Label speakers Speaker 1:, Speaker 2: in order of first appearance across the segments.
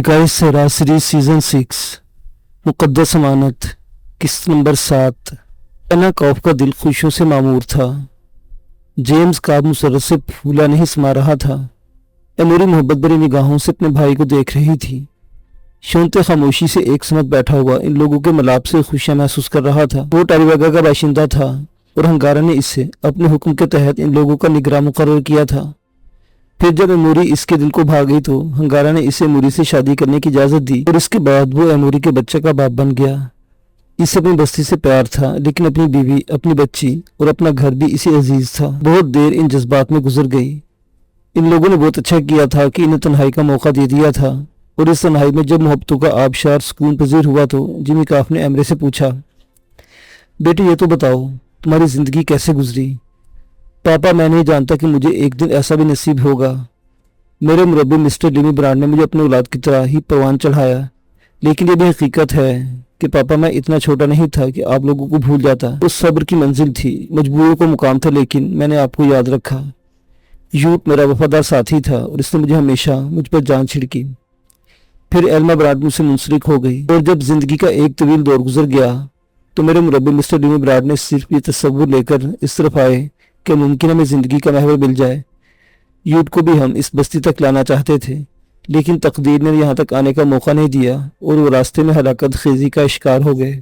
Speaker 1: حکایت سراسری سیزن 6 مقدس امانت قسط نمبر 7۔ اینا کاف کا دل خوشیوں سے معمور تھا۔ جیمز کاب مسرت سے پھولا نہیں سما رہا تھا۔ ایموری محبت بھری نگاہوں سے اپنے بھائی کو دیکھ رہی تھی۔ شونتے خاموشی سے ایک سمت بیٹھا ہوا ان لوگوں کے ملاپ سے خوشیاں محسوس کر رہا تھا۔ وہ ٹاریواگا کا باشندہ تھا اور ہنگارا نے اسے اپنے حکم کے تحت ان لوگوں کا نگراں مقرر کیا تھا۔ پھر جب ایموری اس کے دل کو بھا گئی تو ہنگارا نے اسے ایموری سے شادی کرنے کی اجازت دی اور اس کے بعد وہ ایموری کے بچے کا باپ بن گیا۔ اسے اپنی بستی سے پیار تھا، لیکن اپنی بیوی، اپنی بچی اور اپنا گھر بھی اسے عزیز تھا۔ بہت دیر ان جذبات میں گزر گئی۔ ان لوگوں نے بہت اچھا کیا تھا کہ انہیں تنہائی کا موقع دے دیا تھا، اور اس تنہائی میں جب محبتوں کا آبشار سکون پذیر ہوا تو جیمی کاف نے ایمرے سے پوچھا، بیٹی یہ تو بتاؤ تمہاری زندگی کیسے گزری؟ پاپا میں نہیں جانتا کہ مجھے ایک دن ایسا بھی نصیب ہوگا۔ میرے مربی مسٹر لیمی برانڈ نے مجھے اپنے اولاد کی طرح ہی پروان چڑھایا، لیکن یہ بھی حقیقت ہے کہ پاپا میں اتنا چھوٹا نہیں تھا کہ آپ لوگوں کو بھول جاتا۔ اس صبر کی منزل تھی، مجبوریوں کو مقام تھا، لیکن میں نے آپ کو یاد رکھا۔ یوٹ میرا وفادار ساتھی تھا اور اس نے مجھے ہمیشہ مجھ پر جان چھڑکی۔ پھر ایلما برانڈ مجھ سے منسلک ہو گئی، اور جب زندگی کا ایک طویل دور گزر گیا تو میرے مربی مسٹر لیمی برانڈ نے صرف یہ تصور لے کر اس طرف آئے کہ ممکن ہے ہمیں زندگی کا محور مل جائے۔ یوٹ کو بھی ہم اس بستی تک لانا چاہتے تھے، لیکن تقدیر نے یہاں تک آنے کا موقع نہیں دیا اور وہ راستے میں ہلاکت خیزی کا شکار ہو گئے۔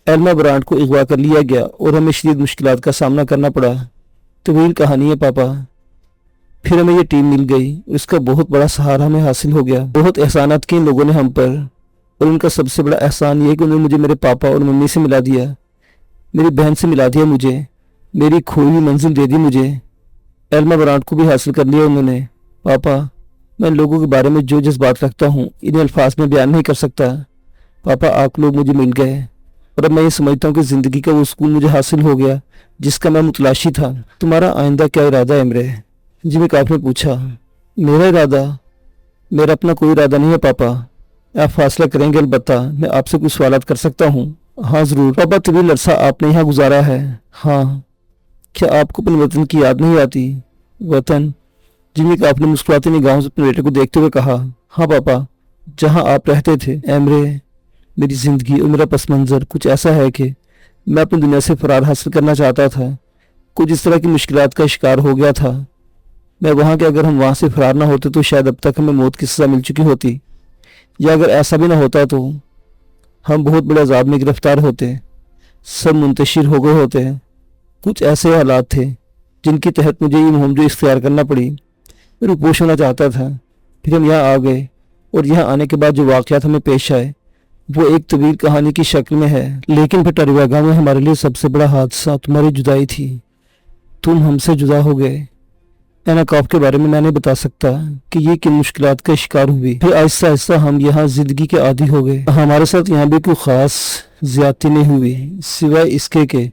Speaker 1: ایلما برانڈ کو اغوا کر لیا گیا اور ہمیں شدید مشکلات کا سامنا کرنا پڑا۔ طویل کہانی ہے پاپا۔ پھر ہمیں یہ ٹیم مل گئی اور اس کا بہت بڑا سہارا ہمیں حاصل ہو گیا۔ بہت احسانات کیے ان لوگوں نے ہم پر، اور ان کا سب سے بڑا احسان یہ ہے کہ انہوں نے مجھے میرے پاپا اور ممی سے ملا دیا، میری بہن سے ملا دیا، مجھے میری کھوئی ہوئی منزل دے دی مجھے۔ ایلما برانڈ کو بھی حاصل کر لیا انہوں نے۔ پاپا میں ان لوگوں کے بارے میں جو جذبات رکھتا ہوں انہیں الفاظ میں بیان نہیں کر سکتا۔ پاپا آپ لوگ مجھے مل گئے اور اب میں یہ سمجھتا ہوں کہ زندگی کا وہ سکون مجھے حاصل ہو گیا جس کا میں متلاشی تھا۔ تمہارا آئندہ کیا ارادہ ہے ایمرے؟ جیمی کاف نے پوچھا۔ میرا ارادہ؟ میرا اپنا کوئی ارادہ نہیں ہے پاپا، آپ فیصلہ کریں گے، البتہ میں آپ سے کچھ سوالات کر سکتا ہوں؟ ہاں ضرور پاپا، طویل عرصہ آپ نے یہاں گزارا ہے۔ ہاں۔ کیا آپ کو اپنے وطن کی یاد نہیں آتی؟ وطن؟ جیمی کاف نے مسکراتی نگاہوں سے اپنے بیٹے کو دیکھتے ہوئے کہا، ہاں پاپا، جہاں آپ رہتے تھے۔ ایمرے میری زندگی اور میرا پس منظر کچھ ایسا ہے کہ میں اپنی دنیا سے فرار حاصل کرنا چاہتا تھا، کچھ اس طرح کی مشکلات کا شکار ہو گیا تھا میں وہاں کہ اگر ہم وہاں سے فرار نہ ہوتے تو شاید اب تک ہمیں موت کی سزا مل چکی ہوتی، یا اگر ایسا بھی نہ ہوتا تو ہم بہت بڑے عذاب میں گرفتار ہوتے، سب منتشر ہو گئے ہوتے۔ کچھ ایسے حالات تھے جن کے تحت مجھے یہ مہم جو اختیار کرنا پڑی، میں روپوش ہونا چاہتا تھا۔ پھر ہم یہاں آ گئے، اور یہاں آنے کے بعد جو واقعات ہمیں پیش آئے وہ ایک طویل کہانی کی شکل میں ہے، لیکن پھر ٹاریواگا میں ہمارے لیے سب سے بڑا حادثہ تمہاری جدائی تھی۔ تم ہم سے جدا ہو گئے۔ اینا کاف کے بارے میں نہیں بتا سکتا کہ یہ کن مشکلات کا شکار ہوئی۔ پھر آہستہ آہستہ ہم یہاں زندگی کے عادی ہو گئے۔ ہمارے ساتھ یہاں بھی کوئی خاص زیادتی نہیں ہوئی، سوائے اس کے کہ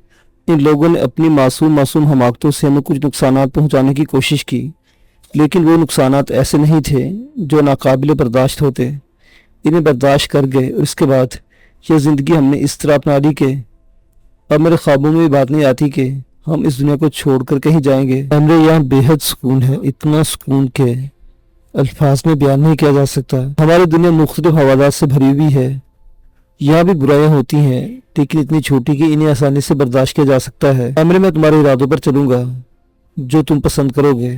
Speaker 1: ان لوگوں نے اپنی معصوم حماقتوں سے ہمیں کچھ نقصانات پہنچانے کی کوشش کی، لیکن وہ نقصانات ایسے نہیں تھے جو ناقابل برداشت ہوتے۔ انہیں برداشت کر گئے، اور اس کے بعد یہ زندگی ہم نے اس طرح اپنا لی کہ اب میرے خوابوں میں بھی بات نہیں آتی کہ ہم اس دنیا کو چھوڑ کر کہیں جائیں گے۔ ہمارے یہاں بے حد سکون ہے، اتنا سکون کہ الفاظ میں بیان نہیں کیا جا سکتا۔ ہماری دنیا مختلف حوالات سے بھری ہوئی ہے، یہاں بھی برائیاں ہوتی ہیں، لیکن اتنی چھوٹی کہ انہیں آسانی سے برداشت کیا جا سکتا ہے۔ ایمرے میں تمہارے ارادوں پر چلوں گا جو تم پسند کرو گے۔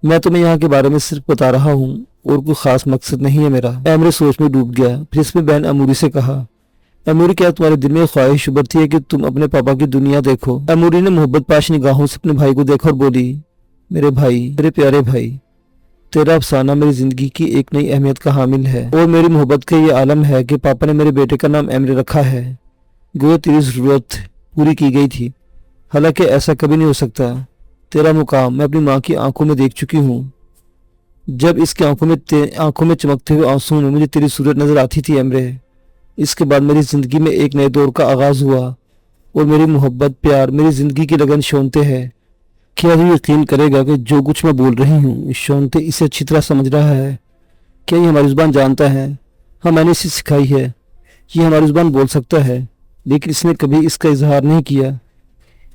Speaker 1: میں تمہیں یہاں کے بارے میں صرف بتا رہا ہوں اور کوئی خاص مقصد نہیں ہے میرا۔ ایمرے سوچ میں ڈوب گیا، پھر اس میں بہن ایموری سے کہا، ایموری کیا تمہارے دل میں خواہش ابھرتی ہے کہ تم اپنے پاپا کی دنیا دیکھو؟ ایموری نے محبت پاش نگاہوں سے اپنے بھائی کو دیکھا اور بولی، میرے بھائی، میرے پیارے بھائی، تیرا افسانہ میری زندگی کی ایک نئی اہمیت کا حامل ہے، اور میری محبت کا یہ عالم ہے کہ پاپا نے میرے بیٹے کا نام ایمرے رکھا ہے۔ گویا تیری ضرورت پوری کی گئی تھی، حالانکہ ایسا کبھی نہیں ہو سکتا۔ تیرا مقام میں اپنی ماں کی آنکھوں میں دیکھ چکی ہوں، جب اس کی آنکھوں میں چمکتے ہوئے آنسوں میں مجھے تیری صورت نظر آتی تھی ایمرے۔ اس کے بعد میری زندگی میں ایک نئے دور کا آغاز ہوا، اور میری محبت، پیار، میری زندگی کی لگن شونتے ہے۔ کیا یہ یقین کرے گا کہ جو کچھ میں بول رہی ہوں شونتے اسے اچھی طرح سمجھ رہا ہے؟ کیا یہ ہماری زبان جانتا ہے؟ ہاں، میں نے اسے سکھائی ہے، یہ ہماری زبان بول سکتا ہے، لیکن اس نے کبھی اس کا اظہار نہیں کیا۔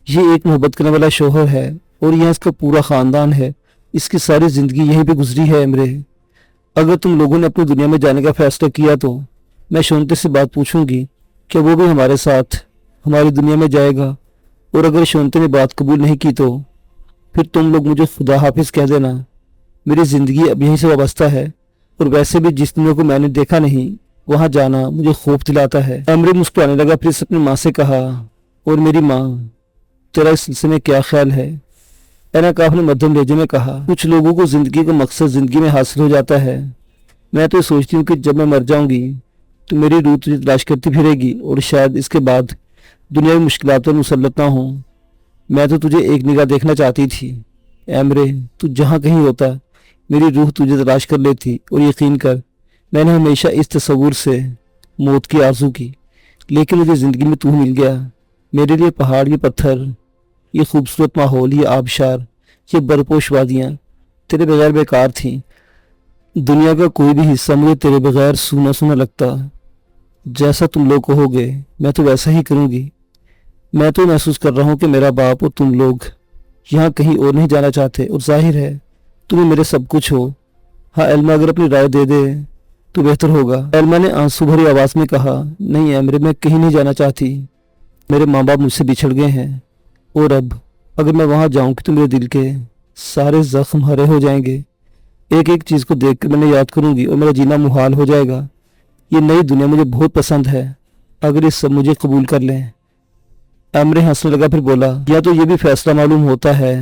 Speaker 1: یہ ایک محبت کرنے والا شوہر ہے، اور یہاں اس کا پورا خاندان ہے، اس کی ساری زندگی یہیں پہ گزری ہے ایمرے۔ अगर तुम लोगों ने अपनी दुनिया में जाने का फैसला किया तो मैं शोनते से बात पूछूंगी कि वो भी हमारे साथ हमारी दुनिया में जाएगा, और अगर शोनते ने बात कबूल नहीं की तो फिर तुम लोग मुझे खुदा हाफिज कह देना। मेरी ज़िंदगी अब यहीं से वाबस्ता है, और वैसे भी जिस दुनिया को मैंने देखा नहीं वहां जाना मुझे खौफ दिलाता है। एमरे मुस्कुराने लगा, फिर अपनी माँ से कहा, और मेरी माँ, तेरा इस सिलसिले में क्या ख्याल है? एनाकाफ ने मध्यम लहजे में कहा, कुछ लोगों को जिंदगी का मकसद जिंदगी में हासिल हो जाता है। मैं तो सोचती हूँ कि जब मैं मर जाऊंगी तो मेरी रूह तुझे तलाश करती फिरेगी, और शायद इसके बाद दुनियावी मुश्किलात पर मुसल्लत ना हो। मैं तो तुझे एक निगाह देखना चाहती थी एमरे, तू जहाँ कहीं होता मेरी रूह तुझे तलाश कर लेती, और यकीन कर मैंने हमेशा इस तस्वुर से मौत की आरज़ू की, लेकिन मुझे ज़िंदगी में तू मिल गया। मेरे लिए पहाड़, ये पत्थर, ये खूबसूरत माहौल, ये आबशार, ये बरपोश वादियाँ तेरे बगैर बेकार थीं। दुनिया का कोई भी हिस्सा मुझे तेरे बगैर सूना सूना लगता। जैसा तुम लोग कहोगे मैं तो वैसा ही करूँगी। मैं तो महसूस कर रहा हूँ कि मेरा बाप और तुम लोग यहाँ कहीं और नहीं जाना चाहते, और जाहिर है तुम्हें मेरे सब कुछ हो। हाँ एल्मा, अगर अपनी राय दे दे तो बेहतर होगा। एल्मा ने आंसू भरी आवाज़ में कहा, नहीं एमरे, मैं कहीं नहीं जाना चाहती। मेरे माँ बाप मुझसे बिछड़ गए हैं, और अब अगर मैं वहाँ जाऊँगी तो मेरे दिल के सारे जख्म हरे हो जाएंगे। एक एक चीज़ को देख कर मैंने याद करूँगी और मेरा जीना मुहाल हो जाएगा। ये नई दुनिया मुझे बहुत पसंद है, अगर ये सब मुझे कबूल कर लें। एमरे हंसने लगा, फिर बोला, या तो ये भी फैसला मालूम होता है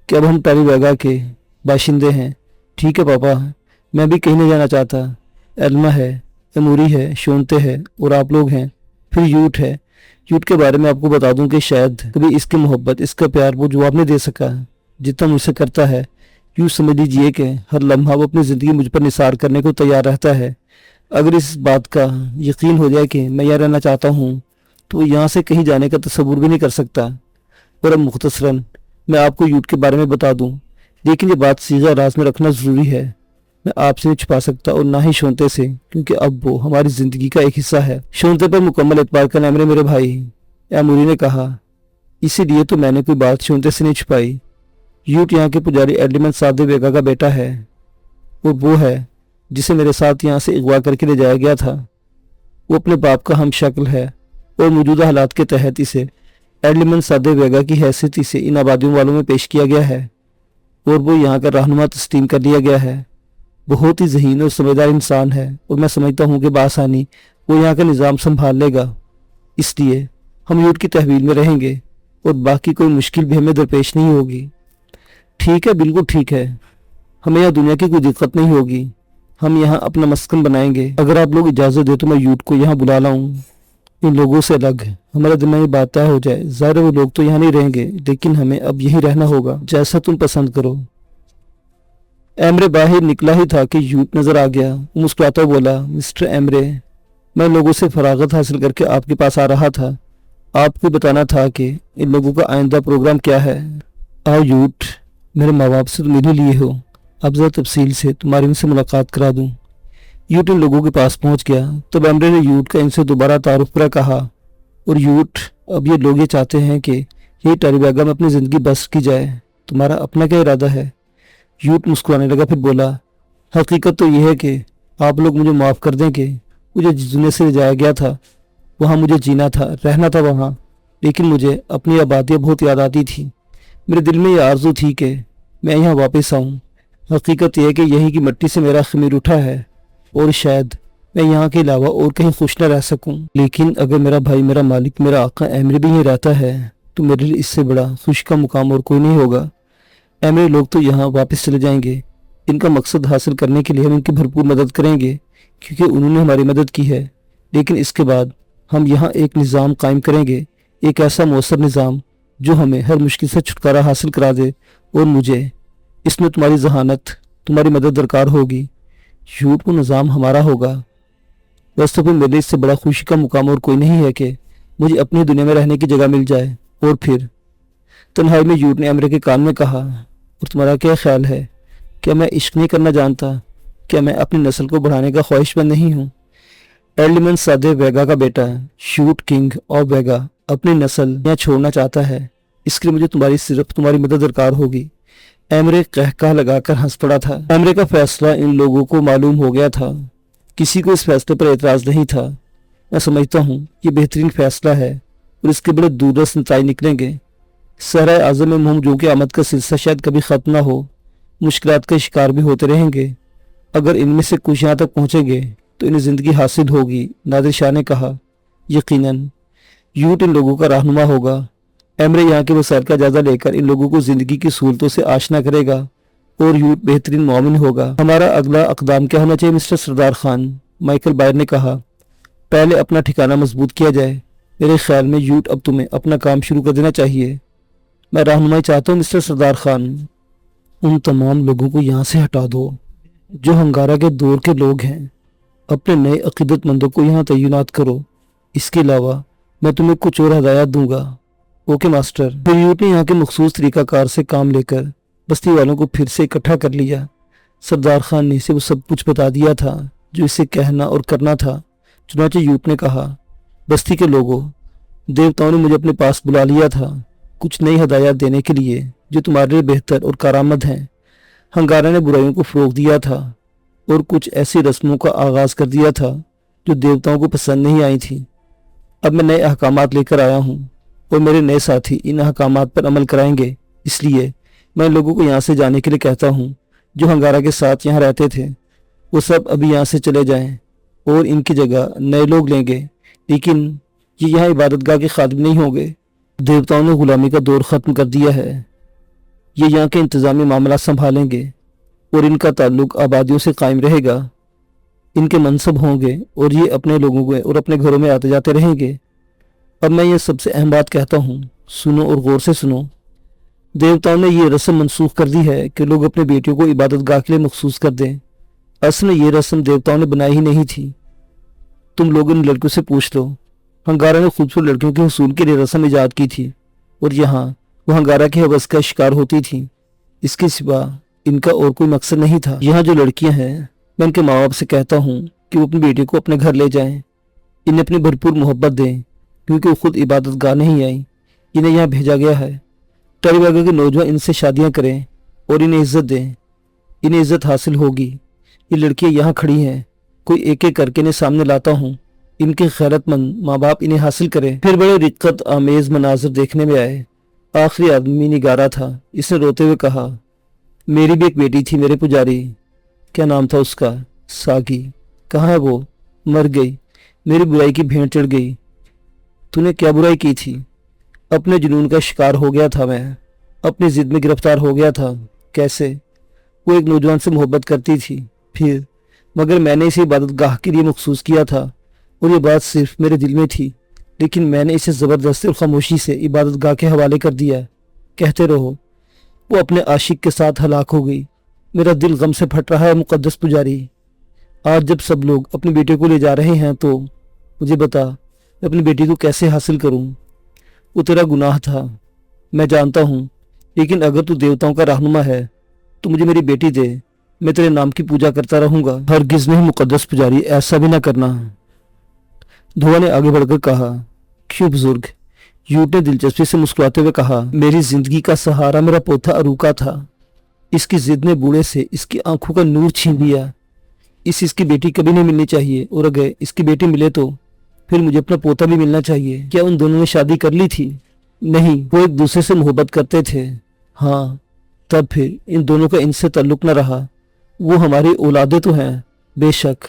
Speaker 1: कि अब हम टारीवेगा के बाशिंदे हैं। ठीक है पापा, मैं भी कहीं नहीं जाना चाहता। एल्मा है, एमूरी है, शोनते है, और आप लोग हैं, फिर यूट है। यूट के बारे में आपको बता दूं कि शायद कभी इसकी मोहब्बत, इसका प्यार वो जवाब नहीं दे सका जितना मुझसे करता है। यूँ समझ लीजिए कि हर लम्हा वो अपनी ज़िंदगी मुझ पर निसार करने को तैयार रहता है। अगर इस बात का यकीन हो जाए कि मैं यहाँ रहना चाहता हूँ तो वो यहाँ से कहीं जाने का तस्वुर भी नहीं कर सकता। और अब मुख्तसरन मैं आपको यूट के बारे में बता दूं, लेकिन ये बात सीधा राज में रखना ज़रूरी है। मैं आपसे नहीं छुपा सकता और ना ही शोनते से, क्योंकि अब वो हमारी ज़िंदगी का एक हिस्सा है। शोनते पर मुकम्मल एतबार का नाम मेरे भाई, एमूरी ने कहा। इसीलिए तो मैंने कोई बात शोनते से नहीं छुपाई। यूट यहाँ के पुजारी एडलिमन सादे बेगा का बेटा है, और वो है जिसे मेरे साथ यहाँ से अगवा करके ले जाया गया था। वो अपने बाप का हम शक्ल है, और मौजूदा हालात के तहत इसे एडलिमन सादे बेगा की हैसियत से इन आबादियों वालों में पेश किया गया है, और वो यहाँ का रहनुमा तस्लीम कर लिया गया है। बहुत ही ज़हीन और समझदार इंसान है, और मैं समझता हूँ कि बासानी वो यहाँ का निज़ाम संभाल लेगा। इसलिए हम यूट की तहवील में रहेंगे, और बाकी कोई मुश्किल भी हमें दरपेश नहीं होगी। ठीक है, बिल्कुल ठीक है, हमें यहाँ दुनिया की कोई दिक्कत नहीं होगी। हम यहाँ अपना मस्कन बनाएंगे। अगर आप लोग इजाज़त दे तो मैं यूट को यहाँ बुला लाऊं, इन लोगों से अलग हमारा दिमागी बात तय हो जाए। ज़ाहिर वो लोग तो यहाँ नहीं रहेंगे, लेकिन हमें अब यहीं रहना होगा, जैसा तुम पसंद करो। एमरे बाहर निकला ही था कि यूट नजर आ गया। मुस्कुराता बोला, मिस्टर एमरे, मैं लोगों से फरागत हासिल करके आपके पास आ रहा था। आपको बताना था कि इन लोगों का आइंदा प्रोग्राम क्या है। आओ यूट, मेरे माँ बाप से तो मिल ही लिए हो, अब ज़रा तफसील से तुम्हारी उनसे मुलाकात करा दूँ। यूट इन लोगों के पास पहुंच गया। तब एमरे ने यूट का इनसे दोबारा तारुफ पूरा कहा, और यूट, अब ये लोग ये चाहते हैं कि यही टारीवेगा में अपनी ज़िंदगी बस की जाए। तुम्हारा अपना क्या इरादा है? यूट मुस्कुराने लगा, फिर बोला, हकीकत तो यह है कि आप लोग मुझे माफ़ कर दें कि मुझे जिस दुनिया से ले जाया गया था वहाँ मुझे जीना था, रहना था वहाँ, लेकिन मुझे अपनी आबादियाँ बहुत याद आती थी। मेरे दिल में ये आरज़ू थी कि मैं यहाँ वापस आऊँ। हकीकत यह है कि यहीं की मिट्टी से मेरा खमीर उठा है, और शायद मैं यहाँ के अलावा और कहीं खुश न रह सकूं। लेकिन अगर मेरा भाई, मेरा मालिक, मेरा आका एमरे भी यहीं रहता है तो मेरे लिए इससे बड़ा खुश का मुकाम और कोई नहीं होगा। एमरे लोग तो यहाँ वापस चले जाएंगे। इनका मकसद हासिल करने के लिए हम इनकी भरपूर मदद करेंगे, क्योंकि उन्होंने हमारी मदद की है। लेकिन इसके बाद हम यहाँ एक निज़ाम कायम करेंगे, एक ऐसा मौसर निज़ाम जो हमें हर मुश्किल से छुटकारा हासिल करा दे, और मुझे इसमें तुम्हारी जहानत, तुम्हारी मदद दरकार होगी। यूट को निज़ाम हमारा होगा। बस तो फिर मेरे इससे बड़ा खुशी का मुकाम और कोई नहीं है कि मुझे अपनी दुनिया में रहने की जगह मिल जाए। और फिर तन्हाई में यूट ने एमरे के कान में कहा, और तुम्हारा क्या ख्याल है? क्या मैं इश्क नहीं करना जानता? क्या मैं अपनी नस्ल को बढ़ाने का ख्वाहिशमंद नहीं हूँ? एडलिमन सादे वेगा का बेटा शूट किंग ऑफ वेगा अपनी नस्ल यहाँ छोड़ना चाहता है। इसके लिए मुझे सिर्फ तुम्हारी मदद दरकार होगी। ایمرے قہقہ لگا کر ہنس پڑا تھا۔ ایمرے کا فیصلہ ان لوگوں کو معلوم ہو گیا تھا۔ کسی کو اس فیصلے پر اعتراض نہیں تھا۔ میں سمجھتا ہوں یہ بہترین فیصلہ ہے اور اس کے بڑے دوررس نتائج نکلیں گے۔ صحرائے اعظم میں مہمجوں کی آمد کا سلسلہ شاید کبھی ختم نہ ہو، مشکلات کا شکار بھی ہوتے رہیں گے۔ اگر ان میں سے کچھ یہاں تک پہنچیں گے تو انہیں زندگی حاصل ہوگی، نادر شاہ نے کہا۔ یقیناً یوٹ ان لوگوں کا رہنما ہوگا۔ ایمرے یہاں کے وسائل کا جائزہ لے کر ان لوگوں کو زندگی کی سہولتوں سے آشنا کرے گا اور یوٹ بہترین معاون ہوگا۔ ہمارا اگلا اقدام کیا ہونا چاہیے mister Sardar Khan? Michael buyer نے کہا۔ پہلے اپنا ٹھکانہ مضبوط کیا جائے۔ میرے خیال میں یوٹ اب تمہیں اپنا کام شروع کر دینا چاہیے۔ میں رہنمائی چاہتا ہوں مسٹر سردار خان۔ ان تمام لوگوں کو یہاں سے ہٹا دو جو ہنگارا کے دور کے لوگ ہیں۔ اپنے نئے عقیدت مندوں کو یہاں تعینات کرو۔ اس کے علاوہ میں تمہیں کچھ اور ہدایات دوں گا۔ Okay master. پھر یوٹ نے یہاں کے مخصوص طریقہ کار سے کام لے کر بستی والوں کو پھر سے اکٹھا کر لیا۔ سردار خان نے اسے وہ سب کچھ بتا دیا تھا جو اسے کہنا اور کرنا تھا۔ چنانچہ یوٹ نے کہا، بستی کے لوگوں، دیوتاؤں نے مجھے اپنے پاس بلا لیا تھا کچھ نئی ہدایات دینے کے لیے جو تمہارے لیے بہتر اور کارآمد ہیں۔ ہنگارا نے برائیوں کو فروغ دیا تھا اور کچھ ایسی رسموں کا آغاز کر دیا تھا جو دیوتاؤں کو پسند نہیں آئی تھیں۔ اب میں نئے احکامات لے کر آیا ہوں اور میرے نئے ساتھی ان احکامات پر عمل کرائیں گے۔ اس لیے میں لوگوں کو یہاں سے جانے کے لیے کہتا ہوں جو ہنگارا کے ساتھ یہاں رہتے تھے، وہ سب ابھی یہاں سے چلے جائیں اور ان کی جگہ نئے لوگ لیں گے، لیکن یہ یہاں عبادت گاہ کے خادم نہیں ہوں گے۔ دیوتاؤں نے غلامی کا دور ختم کر دیا ہے۔ یہ یہاں کے انتظامی معاملات سنبھالیں گے اور ان کا تعلق آبادیوں سے قائم رہے گا۔ ان کے منصب ہوں گے اور یہ اپنے لوگوں کو اور اپنے گھروں میں آتے جاتے رہیں گے۔ اب میں یہ سب سے اہم بات کہتا ہوں، سنو اور غور سے سنو۔ دیوتاؤں نے یہ رسم منسوخ کر دی ہے کہ لوگ اپنے بیٹیوں کو عبادت گاہ کے لیے مخصوص کر دیں۔ اصل میں یہ رسم دیوتاؤں نے بنائی ہی نہیں تھی۔ تم لوگ ان لڑکیوں سے پوچھ لو۔ ہنگارا نے خوبصورت لڑکیوں کے حصول کے لیے رسم ایجاد کی تھی اور یہاں وہ ہنگارا کے ہوس کا شکار ہوتی تھیں۔ اس کے سوا ان کا اور کوئی مقصد نہیں تھا۔ یہاں جو لڑکیاں ہیں، میں ان کے ماں باپ سے کہتا ہوں کہ وہ اپنی بیٹی کو اپنے گھر لے جائیں، انہیں اپنی بھرپور محبت دیں، کیونکہ وہ خود عبادت گاہ نہیں آئیں، انہیں یہاں بھیجا گیا ہے۔ ٹری واگا کے نوجوان ان سے شادیاں کریں اور انہیں عزت دیں، انہیں عزت حاصل ہوگی۔ یہ لڑکیاں یہاں کھڑی ہیں، کوئی ایک ایک کر کے انہیں سامنے لاتا ہوں، ان کے غیرت مند ماں باپ انہیں حاصل کریں۔ پھر بڑے رقت آمیز مناظر دیکھنے میں آئے۔ آخری آدمی نگارا تھا۔ اس نے روتے ہوئے کہا، میری بھی ایک بیٹی تھی میرے پجاری۔ کیا نام تھا اس کا؟ ساگی۔ کہاں ہے وہ؟ مر گئی۔ میری برائی کی بھینٹ چڑھ گئی۔ تو نے کیا برائی کی تھی؟ اپنے جنون کا شکار ہو گیا تھا میں، اپنی ضد میں گرفتار ہو گیا تھا۔ کیسے؟ وہ ایک نوجوان سے محبت کرتی تھی، پھر مگر میں نے اسے عبادت گاہ کے لیے مخصوص کیا تھا اور یہ بات صرف میرے دل میں تھی، لیکن میں نے اسے زبردستی اور خاموشی سے عبادت گاہ کے حوالے کر دیا۔ کہتے رہو۔ وہ اپنے عاشق کے ساتھ ہلاک ہو گئی۔ میرا دل غم سے پھٹ رہا ہے مقدس پجاری۔ آج جب سب لوگ اپنی بیٹی کو لے جا رہے ہیں تو مجھے بتا، میں اپنی بیٹی کو کیسے حاصل کروں؟ وہ تیرا گناہ تھا، میں جانتا ہوں، لیکن اگر تو دیوتاؤں کا رہنما ہے تو مجھے میری بیٹی دے، میں تیرے نام کی پوجا کرتا رہوں گا۔ ہرگز نہیں مقدس پجاری، ایسا بھی نہ کرنا۔ دھوا نے آگے بڑھ کر کہا۔ کیوں بزرگ؟ یوٹ نے دلچسپی سے مسکراتے ہوئے کہا، میری زندگی کا سہارا میرا پوتا اروکا تھا۔ اس کی ضد نے بوڑھے سے اس کی آنکھوں کا نور چھین لیا۔ اس کی بیٹی کبھی نہیں ملنی چاہیے، اور اگر اس کی بیٹی ملے تو پھر مجھے اپنا پوتا بھی ملنا چاہیے۔ کیا ان دونوں نے شادی کر لی تھی؟ نہیں، وہ ایک دوسرے سے محبت کرتے تھے۔ ہاں، تب پھر ان دونوں کا ان سے تعلق نہ رہا۔ وہ ہماری اولادیں تو ہیں، بے شک،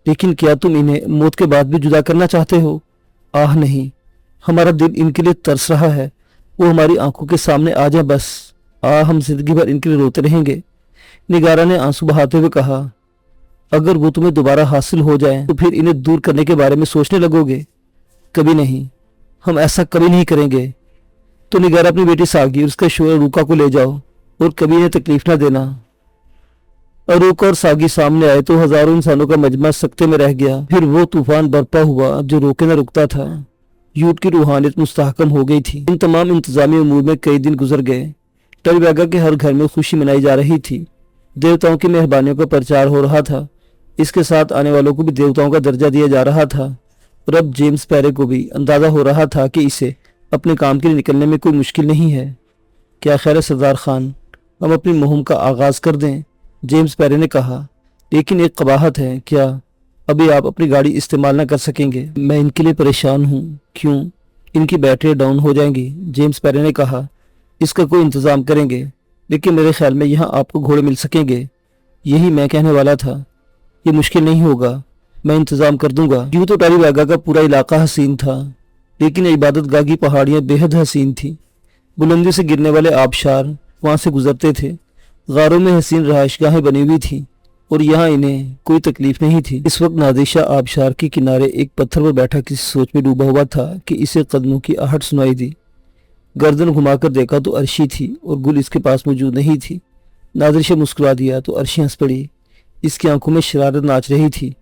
Speaker 1: لیکن کیا تم انہیں موت کے بعد بھی جدا کرنا چاہتے ہو؟ آہ نہیں، ہمارا دل ان کے لیے ترس رہا ہے۔ وہ ہماری آنکھوں کے سامنے آ جائیں بس، ہم زندگی بھر ان کے لیے روتے رہیں گے۔ نگارا نے آنسو بہاتے ہوئے کہا، اگر وہ تمہیں دوبارہ حاصل ہو جائیں تو پھر انہیں دور کرنے کے بارے میں سوچنے لگو گے؟ کبھی نہیں، ہم ایسا کبھی نہیں کریں گے۔ تو نگارا اپنی بیٹی ساگی اور اس کا شوہر اروکا کو لے جاؤ اور کبھی انہیں تکلیف نہ دینا۔ اروکا اور ساگی سامنے آئے تو ہزاروں انسانوں کا مجمع سکتے میں رہ گیا۔ پھر وہ طوفان برپا ہوا جو روکے نہ رکتا تھا۔ یوٹ کی روحانیت مستحکم ہو گئی تھی۔ ان تمام انتظامی امور میں کئی دن گزر گئے۔ ٹری واگا کے ہر گھر میں خوشی منائی جا رہی تھی۔ دیوتاؤں کی مہربانیوں کا پرچار ہو رہا تھا۔ اس کے ساتھ آنے والوں کو بھی دیوتاؤں کا درجہ دیا جا رہا تھا، اور اب جیمز پیرے کو بھی اندازہ ہو رہا تھا کہ اسے اپنے کام کے لیے نکلنے میں کوئی مشکل نہیں ہے۔ کیا خیر ہے سردار خان؟ हम अपनी मुहिम का आगाज कर दें, जेम्स पेरी ने कहा। लेकिन एक कबाहत है, क्या अभी आप अपनी गाड़ी इस्तेमाल न कर सकेंगे? मैं इनके लिए परेशान हूँ। क्यों? इनकी बैटरी डाउन हो जाएंगी, जेम्स पेरी ने कहा। इसका कोई इंतज़ाम करेंगे, लेकिन मेरे ख्याल में यहाँ आपको घोड़े मिल सकेंगे। यही मैं कहने वाला था। ये मुश्किल नहीं होगा, मैं इंतज़ाम कर दूंगा। यूँ तो टारीबेगा का पूरा इलाका हसीन था, लेकिन इबादत गाह की पहाड़ियाँ बेहद हसीन थी। बुलंदी से गिरने वाले आबशार वहाँ से गुजरते थे। गारों में हसीन रहायशगाहें बनी हुई थी और यहाँ इन्हें कोई तकलीफ नहीं थी। इस वक्त नादिर आबशार के किनारे एक पत्थर पर बैठा किसी सोच में डूबा हुआ था कि इसे कदमों की आहट सुनाई दी। गर्दन घुमाकर देखा तो अर्शी थी और गुल इसके पास मौजूद नहीं थी। नादिर मुस्कुरा दिया तो अर्शी हंस पड़ी। इसकी आंखों में शरारत नाच रही थी।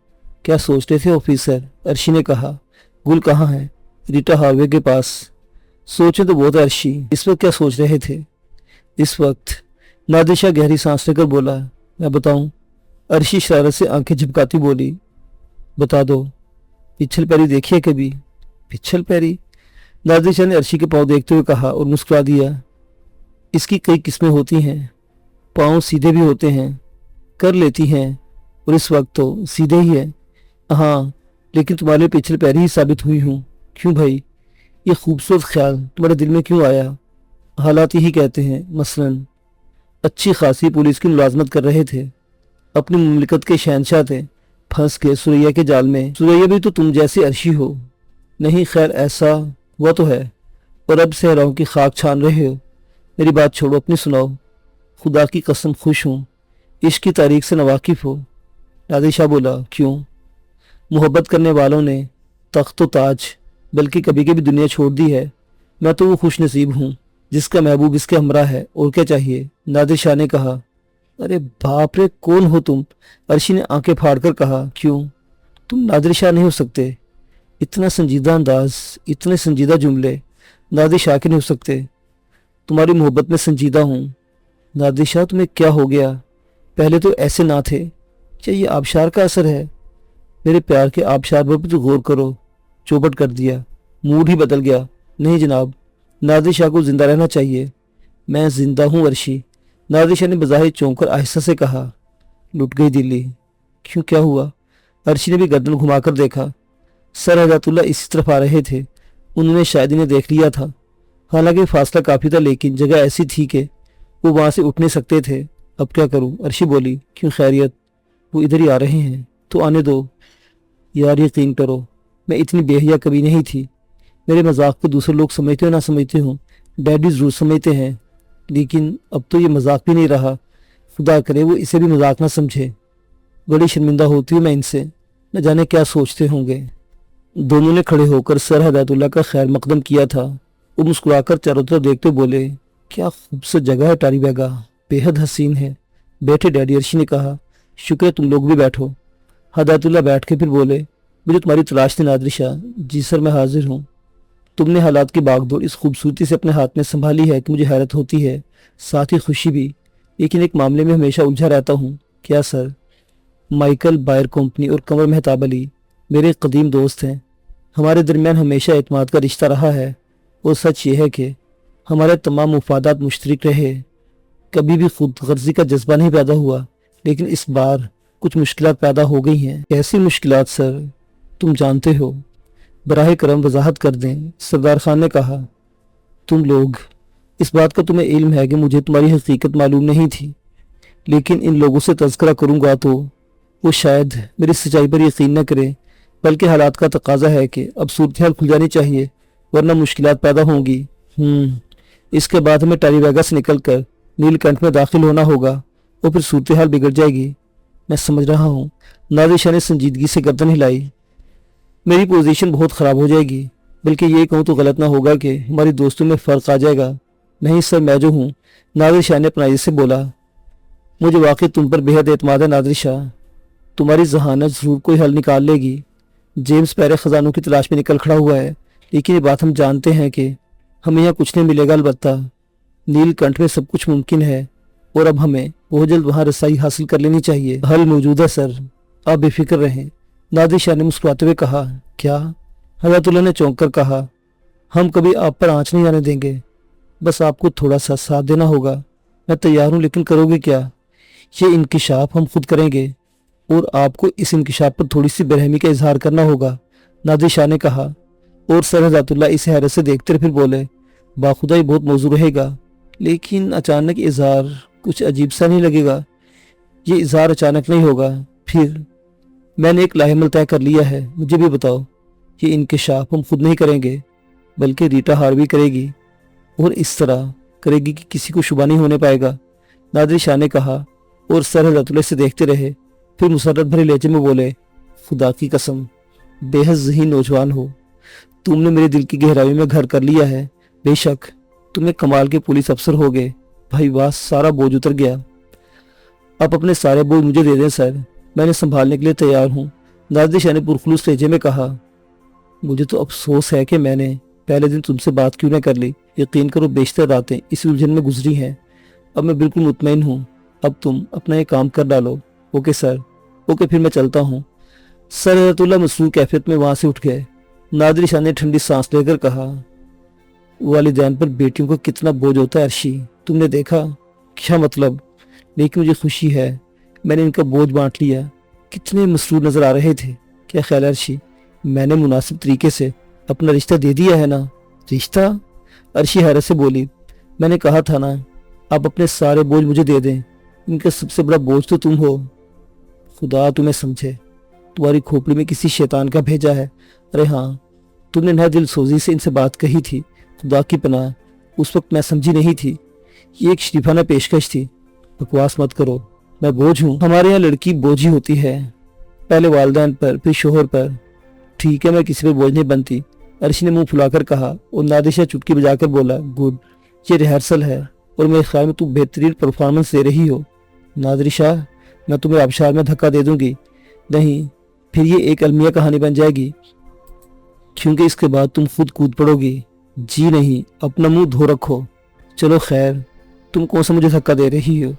Speaker 1: क्या सोच रहे थे ऑफिसर? अर्शी ने कहा। गुल कहाँ है? रीटा हार्वे के पास। सोचे तो बहुत अर्शी, इस वक्त क्या सोच रहे थे? इस वक्त नादिर गहरी सांस लेकर बोला, मैं बताऊं? अर्शी शरारत से आंखें झपकाती बोली, बता दो। पिछल पैरी देखी है कभी? पिछल पैरी? नादिर ने अर्शी के पाँव देखते हुए कहा और मुस्कुरा दिया। इसकी कई किस्में होती हैं, पाँव सीधे भी होते हैं, कर लेती हैं, और इस वक्त तो सीधे ही है। हाँ, लेकिन तुम्हारे लिए पिछले पैरी ही साबित हुई हूँ। क्यों भाई? ये खूबसूरत ख्याल तुम्हारे दिल में क्यों आया? हालात यही कहते हैं। मसलन अच्छी खासी पुलिस की मुलाजमत कर रहे थे, अपनी मुमलिकत के शहनशाह थे, फंस के सुरैया के जाल में। सुरैया भी तो तुम जैसी अर्शी हो। नहीं, खैर ऐसा हुआ तो है, और अब सहराओं की खाक छान रहे हो। मेरी बात छोड़ो, अपनी सुनाओ। खुदा की कसम खुश हूँ, इश्क की तारीख से नवाकिफ हो। नादिर बोला, क्यों? मोहब्बत करने वालों ने तख्त व ताज बल्कि कभी कभी दुनिया छोड़ दी है। मैं तो वो खुश नसीब हूँ जिसका महबूब इसके हमरा है, और क्या चाहिए? नादिर ने कहा। अरे बाप रे, कौन हो तुम? अर्शी ने आंखें फाड़कर कहा। क्यों? तुम नादिर नहीं हो सकते। इतना संजीदा अंदाज, इतने संजीदा जुमले नादिर के नहीं हो सकते। तुम्हारी मोहब्बत में संजीदा हूँ। नादिर, तुम्हें क्या हो गया? पहले तो ऐसे ना थे। क्या ये आबशार का असर है? मेरे प्यार के आबशार पर तो गौर करो। चौपट कर दिया, मूड ही बदल गया। नहीं जनाब, नादिर को जिंदा रहना चाहिए। मैं जिंदा हूँ अर्शी, नादिर ने बज़ाहिर चौंक कर आहिस्ता से कहा। लुट गई दिल्ली। क्यों, क्या हुआ? अर्शी ने भी गर्दन घुमाकर देखा। सर हदायतुल्ला इसी तरफ आ रहे थे। उन्होंने शायद इन्हें देख लिया था। हालांकि फासला काफ़ी था, लेकिन जगह ऐसी थी कि वो वहाँ से उठ नहीं सकते थे। अब क्या करूँ? अर्शी बोली। क्यों, खैरियत? वो इधर ही आ रहे हैं, तो आने दो। यार यकीन करो, मैं इतनी बेहया कभी नहीं थी। मेरे मजाक को दूसरे लोग समझते हो ना समझते हो, डैडी ज़रूर समझते हैं, लेकिन अब तो ये मजाक भी नहीं रहा। खुदा करे वो इसे भी मजाक ना समझे। बड़ी शर्मिंदा होती हूँ मैं इनसे, न जाने क्या सोचते होंगे। दोनों ने खड़े होकर सर हदायतुल्ला का खैर मकदम किया था। वो मुस्कुराकर चारों तरफ देखते बोले, क्या खूबसूरत जगह है टारीबेगा, बेहद हसीन है। बैठे डैडी, अर्शी ने कहा। शुक्र है, तुम लोग भी बैठो। हदायतुल्ला बैठ के फिर बोले, मुझे तुम्हारी तलाश थी नादिर शाह। जी सर, मैं हाजिर हूँ। तुमने हालात की बागडोर इस खूबसूरती से अपने हाथ में संभाली है कि मुझे हैरत होती है, साथ ही खुशी भी। लेकिन एक मामले में हमेशा उलझा रहता हूँ। क्या सर? माइकल बायर कंपनी और कमर मेहताब अली मेरे कदीम दोस्त हैं। हमारे दरमियान हमेशा एतमाद का रिश्ता रहा है, और सच ये है कि हमारे तमाम मुफादात मुश्तरक रहे। कभी भी खुद गर्जी का जज्बा नहीं पैदा हुआ, लेकिन इस बार कुछ मुश्किलात पैदा हो गई हैं। कैसी मुश्किलात सर? तुम जानते हो। बराह करम वजाहत कर दें, सरदार खान ने कहा। तुम लोग, इस बात का तुम्हें इल्म है कि मुझे तुम्हारी हकीकत मालूम नहीं थी, लेकिन इन लोगों से तज़किरा करूँगा तो वो शायद मेरी सच्चाई पर यकीन न करें, बल्कि हालात का तकाजा है कि अब सूरत हाल खुल जानी चाहिए, वरना मुश्किलात पैदा होंगी। इसके बाद हमें टारीबेगा से निकल कर नीलकंठ में दाखिल होना होगा, और फिर सूरत हाल बिगड़ जाएगी। मैं समझ रहा हूँ। नादिर शाह ने संजीदगी से गर्दन हिलाई। मेरी पोजीशन बहुत ख़राब हो जाएगी, बल्कि ये कहूँ तो गलत ना होगा कि हमारी दोस्तों में फ़र्क आ जाएगा। नहीं सर, मैं जो हूँ, नादिर शाह ने अपनाई से बोला। मुझे वाकई तुम पर बेहद एतमाद है नादिर शाह। तुम्हारी जहानत ज़रूर कोई हल निकाल लेगी। जेम्स पेरी ख़जानों की तलाश में निकल खड़ा हुआ है, लेकिन ये बात हम जानते हैं कि हमें यहाँ कुछ नहीं मिलेगा। अलबत्ता नीलकंठ में सब कुछ मुमकिन है, और अब हमें बहुत जल्द वहाँ रसाई हासिल कर लेनी चाहिए। हल मौजूद है सर, आप बेफिक्र रहें। नादिर शाह ने मुस्कुराते हुए कहा। क्या? हदायतुल्ला ने चौंक कर कहा। हम कभी आप पर आँच नहीं आने देंगे, बस आपको थोड़ा सा साथ देना होगा। मैं तैयार हूँ, लेकिन करोगे क्या? ये इंकिशाफ हम खुद करेंगे और आपको इस इंकिशाफ पर थोड़ी सी बेरहमी का इजहार करना होगा, नादिर शाह ने कहा। और सरहदातुल्लाह इसे हैरत से देखते रहे, फिर बोले, बाखुदा ये बहुत मौजू रहेगा, लेकिन अचानक इजहार कुछ अजीब सा नहीं लगेगा? ये इजहार अचानक नहीं होगा। फिर मैंने एक लाहेमल तय कर लिया है, मुझे भी बताओ। ये इंकिशाफ हम खुद नहीं करेंगे, बल्कि रीटा हार्वी करेगी, और इस तरह करेगी कि किसी को शुबा नहीं होने पाएगा, नादिर शाह ने कहा। और सरहदातुल्लाह से देखते रहे, फिर मुसर्रत भरे लहजे में बोले, खुदा की कसम, बेहद ज़हीन नौजवान हो, तुमने मेरे दिल की गहराई में घर कर लिया है। बेशक तुम एक कमाल के पुलिस अफसर हो गए। भाई वाह, सारा बोझ उतर गया। आप अपने सारे बोझ मुझे दे दें सर, मैंने संभालने के लिए तैयार हूँ, नादिर शाह ने पुरखुलूस लहजे में कहा। मुझे तो अफसोस है कि मैंने पहले दिन तुमसे बात क्यों न कर ली। यकीन करो बेशतर रातें इसी उलझन में गुजरी हैं। अब मैं बिल्कुल मुतमईन हूँ। अब तुम अपना ये काम कर डालो। Okay sir. ओके, फिर मैं चलता हूँ। सरहदातुल्लाह मसरूर कैफियत में वहां से उठ गए। नादिर शाह ने ठंडी सांस लेकर कहा, वालिदैन पर बेटियों का कितना बोझ होता है अर्शी, तुमने देखा? क्या मतलब? लेकिन मुझे खुशी है, मैंने इनका बोझ बांट लिया। कितने मसरूर नजर आ रहे थे। क्या ख्याल है अर्शी, मैंने मुनासिब तरीके से अपना रिश्ता दे दिया है ना? रिश्ता? अर्शी हैरत से बोली, मैंने कहा था ना, आप अपने सारे बोझ मुझे दे दें। इनका सबसे बड़ा बोझ तो तुम हो। खुदा तुम्हें समझे, तुम्हारी खोपड़ी में किसी शैतान का भेजा है। अरे हाँ, तुमने नहा दिल सोजी से इनसे बात कही थी। खुदा की पनाह, उस वक्त मैं समझी नहीं थी। ये एक शरीफाना पेशकश थी। बकवास मत करो, मैं बोझ हूँ। हमारे यहाँ लड़की बोझ ही होती है, पहले वालिदैन पर, फिर शोहर पर। ठीक है, मैं किसी पर बोझ नहीं बनती, अर्शी ने मुंह फुलाकर कहा। और नादिर शाह चुटकी बजाकर बोला, गुड, ये रिहर्सल है और मेरे ख्याल में तू बेहतरीन परफॉर्मेंस दे रही हो। नादिर शाह, मैं तुम्हें आबशार में धक्का दे दूंगी। नहीं, फिर ये एक अलमिया कहानी बन जाएगी, क्योंकि इसके बाद तुम खुद कूद पड़ोगी। जी नहीं, अपना मुंह धो रखो। चलो खैर, तुम कौन सा मुझे धक्का दे रही हो?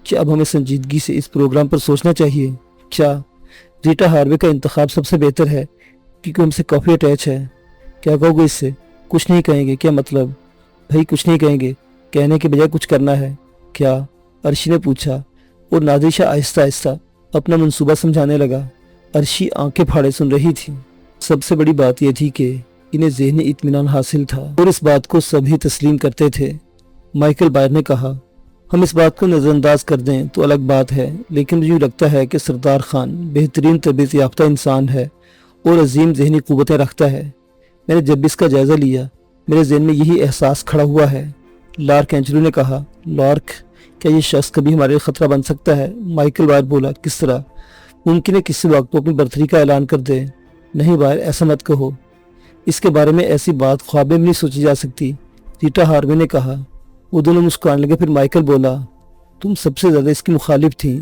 Speaker 1: क्या अब हमें संजीदगी से इस प्रोग्राम पर सोचना चाहिए? क्या रीटा हार्वे का इंतखाब सबसे बेहतर है, क्योंकि हमसे काफ़ी अटैच है? क्या कहोगे इससे? कुछ नहीं कहेंगे? क्या मतलब? भाई कुछ नहीं कहेंगे, कहने के बजाय कुछ करना है। क्या? अर्शी ने पूछा। और नादिर शाह आहिस्ता आहिस्ता अपना मंसूबा समझाने लगा। अर्शी आंखें फाड़े सुन रही थी। सबसे बड़ी बात यह थी कि इन्हें ज़हनी इत्मीनान हासिल था और इस बात को सभी तस्लीम करते थे। माइकल बायर ने कहा, हम इस बात को नज़रअंदाज कर दें तो अलग बात है, लेकिन मुझे लगता है कि सरदार खान बेहतरीन तरबियत याफ्ता इंसान है और अजीम ज़हनी क़ुव्वतें रखता है। मैंने जब भी इसका जायज़ा लिया, मेरे ज़हन में यही एहसास खड़ा हुआ है। लार्क एंजलो ने कहा। लार्क, क्या ये शख्स कभी हमारे लिए ख़तरा बन सकता है? माइकल बायर बोला, किस तरह? मुमकिन है किसी वक्त वो अपनी बर्तरी का ऐलान कर दे। नहीं बायर, ऐसा मत कहो, इसके बारे में ऐसी बात ख्वाब में नहीं सोची जा सकती, रीटा हार्वे ने कहा। वो दोनों मुस्कुराने लगे। फिर माइकल बोला, तुम सबसे ज़्यादा इसकी मुखालिफ थी।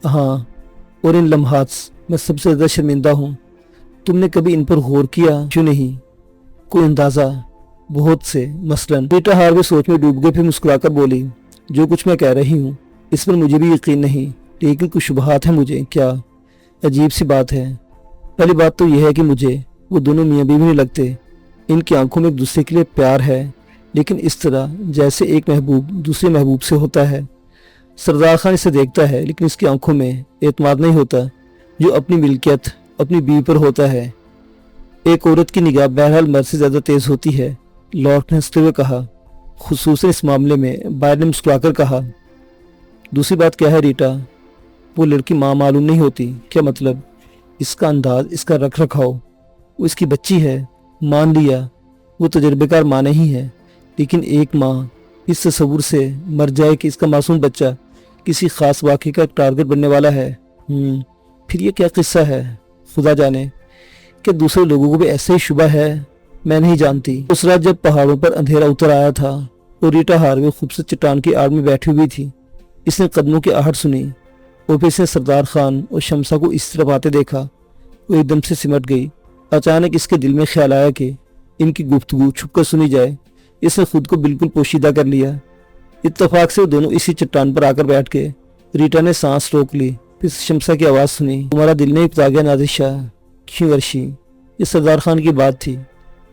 Speaker 1: हाँ, और इन लम्हात मैं सबसे ज़्यादा शर्मिंदा हूँ। तुमने कभी इन पर गौर किया? क्यों नहीं? कोई अंदाज़ा? बहुत से। मसलन। रीटा हार्वे सोच में डूब गए। फिर मुस्कुराकर बोली, जो कुछ मैं कह रही हूँ इस पर मुझे भी यकीन नहीं, लेकिन कुछ शुबहात है मुझे। क्या? अजीब सी बात है। पहली बात तो यह है कि मुझे वो दोनों मियाँ बीवी नहीं लगते। इनकी आंखों में एक दूसरे के लिए प्यार है, लेकिन इस तरह जैसे एक महबूब दूसरे महबूब से होता है। सरदार खान इसे देखता है, लेकिन इसकी आंखों में एतमाद नहीं होता जो अपनी मिल्कियत अपनी बीवी पर होता है। एक औरत की निगाह बहरहाल मर्द से ज़्यादा तेज़ होती है, लॉर्ड ने हंसते हुए कहा। खुसूसन इस मामले में बायर ने मुस्कुराकर कहा। दूसरी बात क्या है रीटा? वो लड़की माँ मालूम नहीं होती। क्या मतलब? इसका अंदाज, इसका रख रखाव। वो इसकी बच्ची है, मान लिया वो तजर्बेकार माँ नहीं है, लेकिन एक माँ इस तस्वुर से मर जाए कि इसका मासूम बच्चा किसी ख़ास वाक़े का टारगेट बनने वाला है। फिर ये क्या किस्सा है? खुदा जाने। क्या दूसरे लोगों को भी ऐसे ही शुबा है? मैं नहीं जानती। उस रात जब पहाड़ों पर अंधेरा उतर आया था और रीटा हार्वे खूबसूरत चट्टान की आड़ में बैठी हुई थी, इसने कदमों की आहट सुनी और फिर इसने सरदार खान और शमसा को इस तरफ आते देखा। वो एकदम से सिमट गई। अचानक इसके दिल में ख्याल आया कि इनकी गुफ्तगू छुपकर सुनी जाए। इसने खुद को बिल्कुल पोशीदा कर लिया। इत्तेफाक से वो दोनों इसी चट्टान पर आकर बैठ गए। रीटा ने सांस रोक ली। फिर शमसा की आवाज़ सुनी, तुम्हारा दिल नहीं पिता गया नादिर शाह? क्यों अर्शी? ये सरदार खान की बात थी।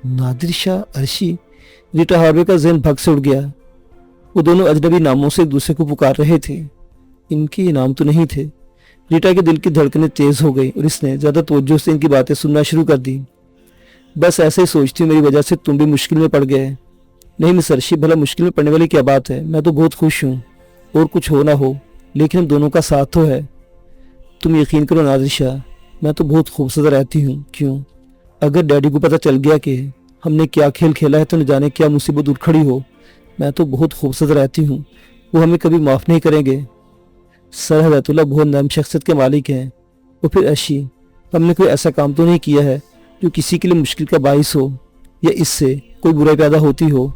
Speaker 1: नादिर शाह? अर्शी? रीटा हार्वे का जहन भग से उड़ गया। वो दोनों अजनबी नामों से एक दूसरे को पुकार रहे थे। इनके ये नाम तो नहीं थे। रीटा के दिल की धड़कनें तेज हो गई और इसने ज्यादा तवज्जो से इनकी बातें सुनना शुरू कर दी। बस ऐसे ही सोचती हूँ मेरी वजह से तुम भी मुश्किल में पड़ गए। नहीं मिस अर्शी, भला मुश्किल में पड़ने वाली क्या बात है, मैं तो बहुत खुश हूँ। और कुछ हो ना हो लेकिन हम दोनों का साथ तो है। तुम यकीन करो नादिशा, मैं तो बहुत खूबसूरत रहती हूँ। क्यों? अगर डैडी को पता चल गया कि हमने क्या खेल खेला है तो न जाने क्या मुसीबत उठ खड़ी हो। मैं तो बहुत खूबसूरत रहती हूँ, वो हमें कभी माफ़ नहीं करेंगे। सर हदायतुल्लाह बहुत नरम शख्सियत के मालिक हैं। और फिर अर्शी, हमने कोई ऐसा काम तो नहीं किया है जो किसी के लिए मुश्किल का बाइस हो या इससे कोई बुराई पैदा होती हो।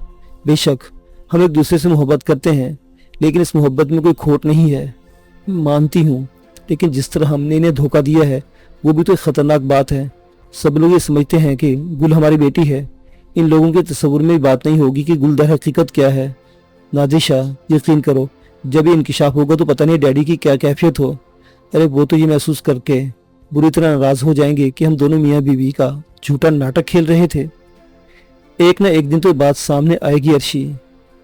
Speaker 1: बेशक हम एक दूसरे से मोहब्बत करते हैं लेकिन इस मोहब्बत में कोई खोट नहीं है, मानती हूँ। लेकिन जिस तरह हमने इन्हें धोखा दिया है वो भी तो एक ख़तरनाक बात है। सब लोग ये समझते हैं कि गुल हमारी बेटी है। इन लोगों के तस्वुर में भी बात नहीं होगी कि गुल दर हकीकत क्या है। नादिशा, यकीन करो जब ये इंकिशाफ होगा तो पता नहीं डैडी की क्या कैफियत हो। अरे वो तो ये महसूस करके बुरी तरह नाराज़ हो जाएंगे कि हम दोनों मियाँ बीवी का झूठा नाटक खेल रहे थे। एक ना एक दिन तो बात सामने आएगी अर्शी,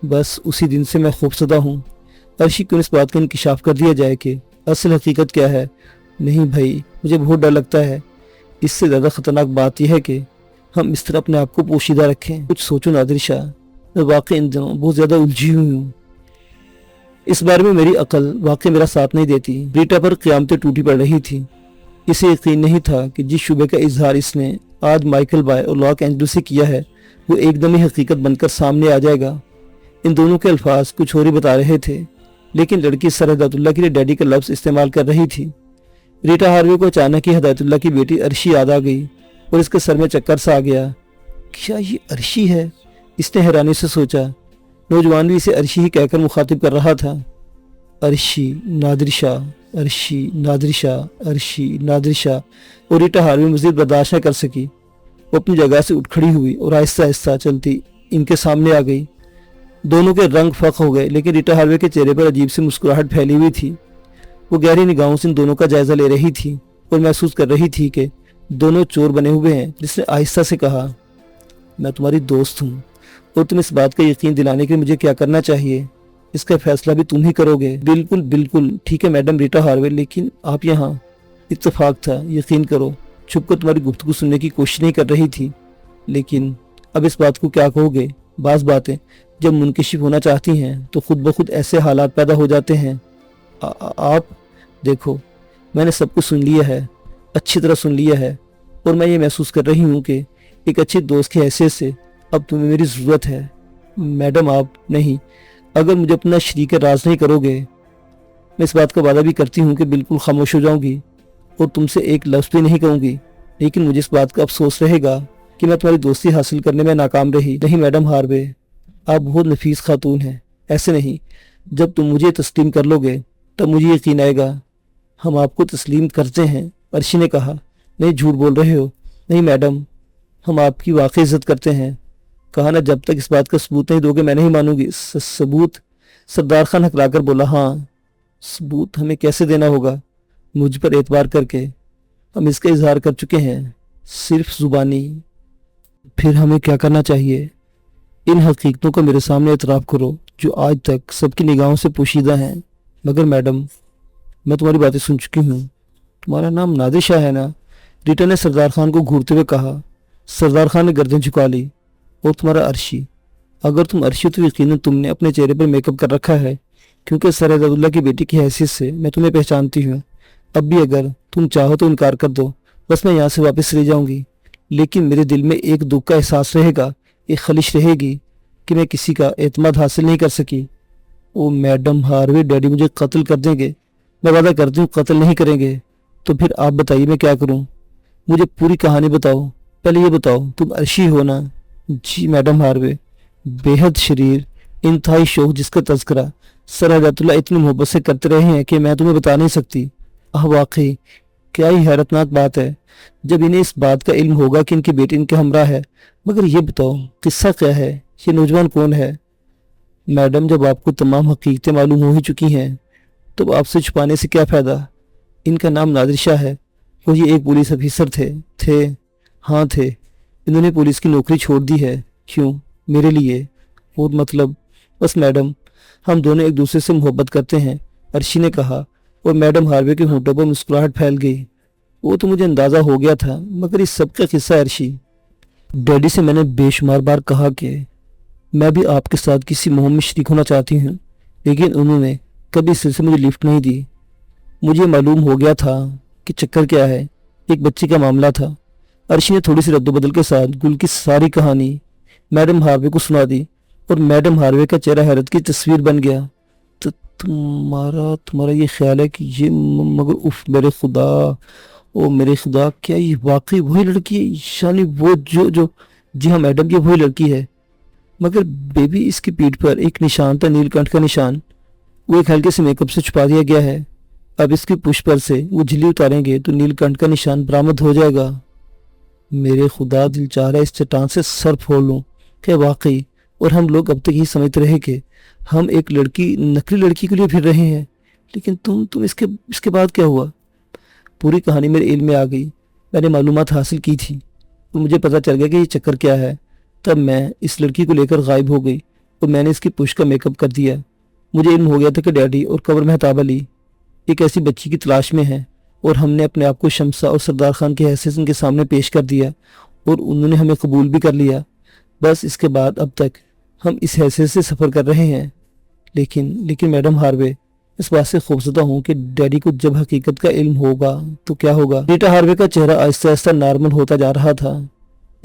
Speaker 1: बस उसी दिन से मैं खौफजदा हूँ। अर्शी, क्यों इस बात का इंकिशाफ कर दिया जाए कि असल हकीकत क्या है। नहीं भाई, मुझे बहुत डर लगता है। इससे ज़्यादा ख़तरनाक बात यह है कि हम इस तरह अपने आप को पोशीदा रखें। कुछ सोचो नादिशा, मैं वाकई इन दिनों बहुत ज़्यादा उलझी हुई हूँ। इस बारे में मेरी अकल वाकई मेरा साथ नहीं देती। रीटा पर क़यामतें टूटी पड़ रही थी। इसे यकीन नहीं था कि जिस शुबे का इजहार इसने आज माइकल बाय और लॉस एंजलिस से किया है वो एकदम ही हकीकत बनकर सामने आ जाएगा। इन दोनों के अल्फाज कुछ और ही बता रहे थे लेकिन लड़की सर हदायतुल्लाह के लिए डैडी का लफ्ज़ इस्तेमाल कर रही थी। रीटा हार्वे को अचानक ही हदायतुल्लाह की बेटी अर्शी याद आ गई और इसके सर में चक्कर सा आ गया। क्या ये अर्शी है? इसने हैरानी से सोचा। नौजवान भी इसे अर्शी ही कहकर मुखातिब कर रहा था। अर्शी, नादिशा, अर्शी, नादिशा, अर्शी, नादिशा। और रीटा हार्वे मज़ीद बर्दाश्त न कर सकी। वो अपनी जगह से उठ खड़ी हुई और आहिस्ता आहिस्ता चलती इनके सामने आ गई। दोनों के रंग फक हो गए लेकिन रीटा हार्वे के चेहरे पर अजीब सी मुस्कुराहट फैली हुई थी। वो गहरी निगाहों से इन दोनों का जायजा ले रही थी और महसूस कर रही थी कि दोनों चोर बने हुए हैं। जिसने आहिस्ता से कहा, मैं तुम्हारी दोस्त हूँ और तुम इस बात का यकीन दिलाने के लिए मुझे क्या करना चाहिए इसका फैसला भी तुम ही करोगे। बिल्कुल बिल्कुल ठीक है मैडम रीटा हार्वे, लेकिन आप यहाँ। इत्तेफाक था, यकीन करो। छुप कर तुम्हारी गुफ्तगू सुनने की कोशिश नहीं कर रही थी, लेकिन अब इस बात को क्या कहोगे। बाज़ बातें जब मुनकशिफ होना चाहती हैं तो खुद ब खुद ऐसे हालात पैदा हो जाते हैं। आप देखो, मैंने सब कुछ सुन लिया है, अच्छी तरह सुन लिया है और मैं ये महसूस कर रही हूँ कि एक अच्छी दोस्त की हैसियत से अब तुम्हें मेरी ज़रूरत है। मैडम आप नहीं, अगर मुझे अपना शरीक राज नहीं करोगे मैं इस बात का वादा भी करती हूँ कि बिल्कुल खामोश हो जाऊँगी और तुमसे एक लफ्ज़ भी नहीं कहूँगी। लेकिन मुझे इस बात का अफसोस रहेगा कि मैं तुम्हारी दोस्ती हासिल करने में नाकाम रही। नहीं मैडम हार्वे, आप बहुत नफीस खातून हैं। ऐसे नहीं, जब तुम मुझे तस्लीम कर लोगे तब मुझे यकीन आएगा हम आपको तस्लीम करते हैं। अर्शी ने कहा। नहीं, झूठ बोल रहे हो। नहीं मैडम, हम आपकी वाकई इज्जत करते हैं। कहा ना, जब तक इस बात का सबूत नहीं दोगे मैं नहीं मानूंगी। सबूत? सरदार खान हकलाकर बोला। हाँ, सबूत हमें कैसे देना होगा? मुझ पर एतबार करके हम इसका इजहार कर चुके हैं, सिर्फ जुबानी। फिर हमें क्या करना चाहिए? इन हकीकतों को मेरे सामने एतराफ़ करो जो आज तक सबकी निगाहों से पोशीदा हैं। मगर मैडम, मैं तुम्हारी बातें सुन चुकी हूँ। तुम्हारा नाम नादिशा है ना? रीटा ने सरदार खान को घूरते हुए कहा। सरदार खान ने गर्दन झुका ली। और तुम्हारा अर्शी? अगर तुम अर्शी तो यकीनन तुमने अपने चेहरे पर मेकअप कर रखा है, क्योंकि सर हदायतुल्लाह की बेटी की हैसियत से मैं तुम्हें पहचानती हूँ। अब भी अगर तुम चाहो तो इनकार कर दो, बस मैं यहाँ से वापस ले जाऊँगी। लेकिन मेरे दिल में एक दुख का एहसास रहेगा, एक खलिश रहेगी कि मैं किसी का एतमाद हासिल नहीं कर सकी। ओ मैडम हार्वे, डैडी मुझे कत्ल कर देंगे। मैं वादा करती हूँ कत्ल नहीं करेंगे। तो फिर आप बताइए मैं क्या करूँ? मुझे पूरी कहानी बताओ। पहले ये बताओ, तुम अर्शी हो ना? जी मैडम हार्वे। बेहद शरीर, इंतहाई शौक जिसका तज़किरा सर हदायतुल्लाह इतनी मोहब्बत से करते रहे हैं कि मैं तुम्हें बता नहीं सकती। वाकई क्या ही हैरतनाक बात है जब इन्हें इस बात का इल्म होगा कि इनकी बेटी इनके हमरा है। मगर ये बताओ किस्सा क्या है, ये नौजवान कौन है? मैडम, जब आपको तमाम हकीकतें मालूम हो ही चुकी हैं तो आपसे छुपाने से क्या फ़ायदा। इनका नाम नादिशा है और ये एक पुलिस अफिसर थे। हाँ थे। इन्होंने पुलिस की नौकरी छोड़ दी है। क्यों? मेरे लिए। और मतलब? बस मैडम, ہم دونوں ایک دوسرے سے محبت کرتے ہیں، عرشی نے کہا، اور میڈم ہاروے کے ہونٹوں پر مسکراہٹ پھیل گئی۔ وہ تو مجھے اندازہ ہو گیا تھا، مگر اس سب کا قصہ ہے عرشی۔ ڈیڈی سے میں نے بے شمار بار کہا کہ میں بھی آپ کے ساتھ کسی مہم میں شریک ہونا چاہتی ہوں، لیکن انہوں نے کبھی اس سلسلے مجھے لفٹ نہیں دی۔ مجھے معلوم ہو گیا تھا کہ چکر کیا ہے، ایک بچے کا معاملہ تھا۔ عرشی نے تھوڑی سی رد و بدل کے ساتھ گل کی ساری کہانی میڈم ہاروے کو سنا دی، اور میڈم ہاروے کا چہرہ حیرت کی تصویر بن گیا۔ تو تمہارا یہ خیال ہے کہ یہ مگر اف میرے خدا، او میرے خدا، کیا یہ واقعی وہی لڑکی ہے؟ یعنی وہ جو جی ہاں میڈم، یہ وہی لڑکی ہے۔ مگر بیبی، اس کی پیٹھ پر ایک نشان تھا، نیل کنٹھ کا نشان، وہ ایک ہلکے سے میک اپ سے چھپا دیا گیا ہے۔ اب اس کی پشت پر سے وہ جھلی اتاریں گے تو نیل کنٹھ کا نشان برآمد ہو جائے گا۔ میرے خدا، دل چاہ رہا ہے اس چٹان سے سر پھوڑ لوں کہ واقعی، اور ہم لوگ اب تک یہی سمجھتے رہے کہ ہم ایک نکلی لڑکی کے لیے پھر رہے ہیں، لیکن تم اس کے بعد کیا ہوا؟ پوری کہانی میرے علم میں آ گئی، میں نے معلومات حاصل کی تھی، تو مجھے پتہ چل گیا کہ یہ چکر کیا ہے۔ تب میں اس لڑکی کو لے کر غائب ہو گئی، اور میں نے اس کی پشت کا میک اپ کر دیا۔ مجھے علم ہو گیا تھا کہ ڈیڈی اور قمر مہتاب علی ایک ایسی بچی کی تلاش میں ہیں، اور ہم نے اپنے آپ کو شمسہ اور سردار خان کی حیثیت ان کے سامنے پیش کر دیا، اور انہوں نے ہمیں قبول بھی کر لیا۔ بس اس کے بعد اب تک ہم اس حیثیت سے سفر کر رہے ہیں۔ لیکن میڈم ہاروے، اس بات سے خوفزدہ ہوں کہ ڈیڈی کو جب حقیقت کا علم ہوگا تو کیا ہوگا؟ ریٹا ہاروے کا چہرہ آہستہ آہستہ نارمل ہوتا جا رہا تھا۔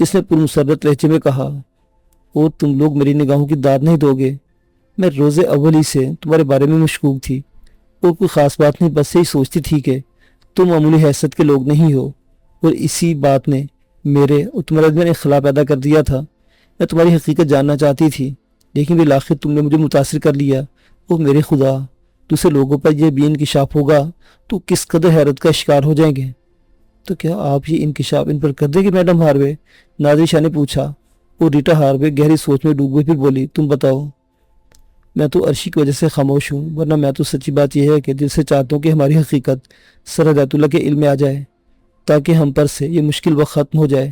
Speaker 1: اس نے پرمسرت لہجے میں کہا، اور تم لوگ میری نگاہوں کی داد نہیں دو گے؟ میں روز اول ہی سے تمہارے بارے میں مشکوک تھی، اور کوئی خاص بات نہیں، بس یہی سوچتی تھی کہ تم معمولی حیثیت کے لوگ نہیں ہو، اور اسی بات نے میرے اور تمہارے دل میں انخلا پیدا کر دیا تھا۔ میں تمہاری حقیقت جاننا چاہتی تھی، لیکن بالآخر تم نے مجھے متاثر کر لیا۔ اور میرے خدا، دوسرے لوگوں پر یہ بھی انکشاف ہوگا تو کس قدر حیرت کا شکار ہو جائیں گے۔ تو کیا آپ یہ انکشاف ان پر کر دیں گے میڈم ہاروے؟ نادری شاہ نے پوچھا، اور ریٹا ہاروے گہری سوچ میں ڈوب گئی، پھر بولی، تم بتاؤ۔ میں تو عرشی کی وجہ سے خاموش ہوں، ورنہ میں تو سچی بات یہ ہے کہ دل سے چاہتا ہوں کہ ہماری حقیقت سر ہدایت اللہ کے علم میں آ جائے، تاکہ ہم پر سے یہ مشکل وقت ختم ہو جائے،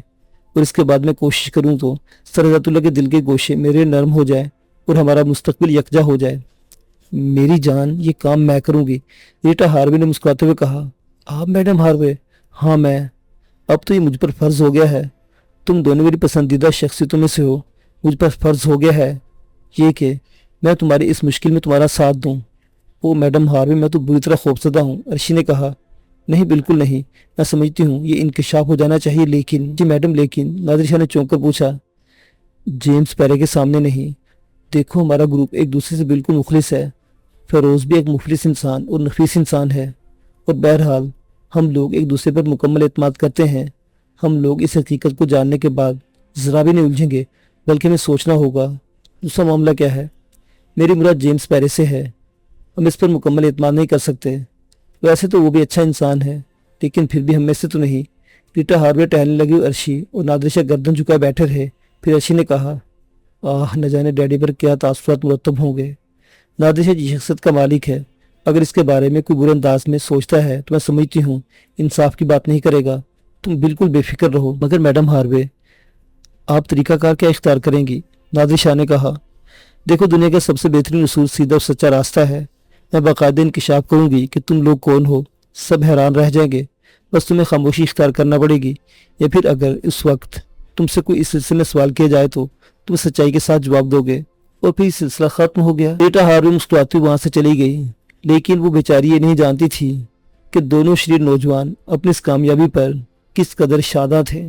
Speaker 1: اور اس کے بعد میں کوشش کروں تو سر ہدایت اللہ کے دل کے گوشے میرے نرم ہو جائے، اور ہمارا مستقبل یکجا ہو جائے۔ میری جان، یہ کام میں کروں گی، ریٹا ہاروے نے مسکراتے ہوئے کہا۔ آپ میڈم ہاروے؟ ہاں میں۔ اب تو یہ مجھ پر فرض ہو گیا ہے، تم دونوں میری پسندیدہ شخصیتوں میں سے ہو، مجھ پر فرض ہو گیا ہے یہ کہ میں تمہاری اس مشکل میں تمہارا ساتھ دوں۔ او میڈم ہاروے، میں تو بری طرح خوفزدہ ہوں، عرشی نے کہا۔ نہیں، بالکل نہیں، میں سمجھتی ہوں یہ انکشاف ہو جانا چاہیے، لیکن جی میڈم، لیکن نادر شاہ نے چونک کر پوچھا۔ جیمز پیرے کے سامنے نہیں، دیکھو ہمارا گروپ ایک دوسرے سے بالکل مخلص ہے، فیروز بھی ایک مخلص انسان اور نفیس انسان ہے، اور بہرحال ہم لوگ ایک دوسرے پر مکمل اعتماد کرتے ہیں۔ ہم لوگ اس حقیقت کو جاننے کے بعد ذرا بھی نہیں الجھیں گے، بلکہ ہمیں سوچنا ہوگا دوسرا معاملہ کیا ہے۔ میری مراد جیمز پیرے سے ہے، ہم اس پر مکمل اعتماد نہیں کر سکتے۔ ویسے تو وہ بھی اچھا انسان ہے، لیکن پھر بھی ہم میں سے تو نہیں۔ ریٹا ہاروے ٹہلنے لگی، عرشی اور نادر شاہ گردن جھکائے بیٹھے رہے۔ پھر عرشی نے کہا، نہ جانے ڈیڈی پر کیا تاثرات مرتب ہوں گے۔ نادر شاہ جس شخصیت کا مالک ہے، اگر اس کے بارے میں کوئی برے انداز میں سوچتا ہے تو میں سمجھتی ہوں انصاف کی بات نہیں کرے گا۔ تم بالکل بے فکر رہو۔ مگر میڈم ہاروے، آپ طریقہ کار کیا اختیار کریں گی؟ نادر شاہ نے کہا، دیکھو دنیا کا سب سے بہترین اصول سیدھا اور سچا راستہ ہے۔ میں باقاعدہ انکشاف کروں گی کہ تم لوگ کون ہو، سب حیران رہ جائیں گے، بس تمہیں خاموشی اختیار کرنا پڑے گی، یا پھر اگر اس وقت تم سے کوئی اس سلسلے میں سوال کیا جائے تو تم سچائی کے ساتھ جواب دو گے، اور پھر سلسلہ ختم ہو گیا۔ ریٹا ہاروے مسکراتی وہاں سے چلی گئی، لیکن وہ بیچاری یہ نہیں جانتی تھی کہ دونوں شریر نوجوان اپنی اس کامیابی پر کس قدر شاداں تھے۔